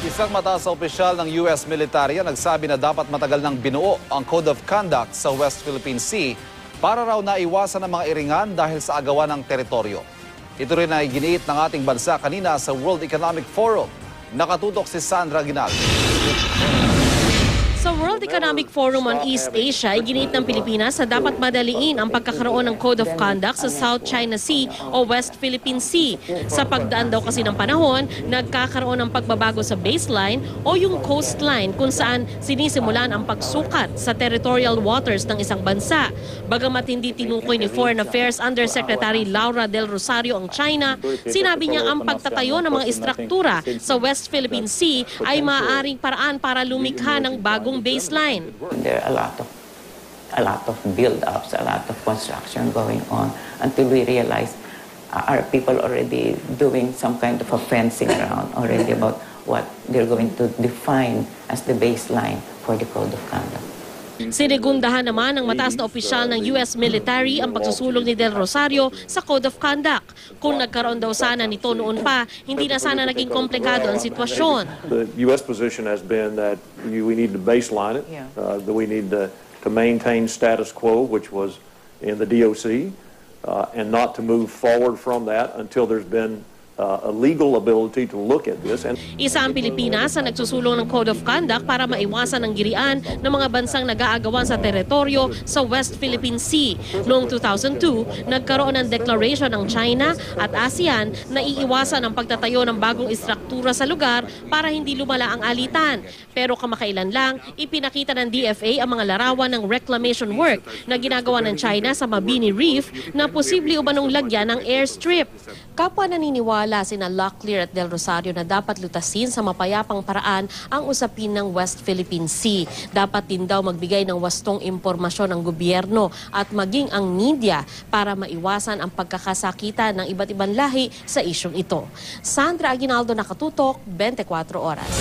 Isang mataas na opisyal ng US military ang nagsabi na dapat matagal nang binuo ang Code of Conduct sa West Philippine Sea para raw naiwasan ng mga iringan dahil sa agawan ng teritoryo. Ito rin ay giniit ng ating bansa kanina sa World Economic Forum. Nakatutok si Sandra Aguinaldo. Sa World Economic Forum on East Asia, iginiit ng Pilipinas na dapat madaliin ang pagkakaroon ng Code of Conduct sa South China Sea o West Philippine Sea. Sa pagdaan daw kasi ng panahon, nagkakaroon ng pagbabago sa baseline o yung coastline kung saan sinisimulan ang pagsukat sa territorial waters ng isang bansa. Bagamat hindi tinukoy ni Foreign Affairs Undersecretary Laura Del Rosario ang China, sinabi niya ang pagtatayo ng mga istruktura sa West Philippine Sea ay maaaring paraan para lumikha ng bagong baseline. There are a lot of build-ups, a lot of construction going on until we realize are people already doing some kind of a fencing around already about what they're going to define as the baseline for the Code of Conduct. Sinigundahan naman ng mataas na opisyal ng US military ang pagsusulong ni Del Rosario sa Code of Conduct. Kung nagkaroon daw sana nito noon pa, hindi na sana naging komplikado ang sitwasyon. The US position has been that we need to baseline it, that we need to maintain status quo, which was in the DOC, and not to move forward from that until there's been a legal ability to look at this. Isa ang Pilipinas na nagsusulong ng Code of Conduct para maiwasan ang girian ng mga bansang nag-aagawan sa teritoryo sa West Philippine Sea. Noong 2002, nagkaroon ng declaration ng China at ASEAN na iiwasan ang pagtatayo ng bagong istruktura sa lugar para hindi lumala ang alitan. Pero kamakailan lang, ipinakita ng DFA ang mga larawan ng reclamation work na ginagawa ng China sa Mabini Reef na posible umanong lagyan ng airstrip. Kapwa naniniwala sina Locklear at Del Rosario na dapat lutasin sa mapayapang paraan ang usapin ng West Philippine Sea. Dapat din daw magbigay ng wastong impormasyon ng gobyerno at maging ang media para maiwasan ang pagkakasakitan ng iba't ibang lahi sa isyong ito. Sandra Aguinaldo, Nakatutok, 24 Oras.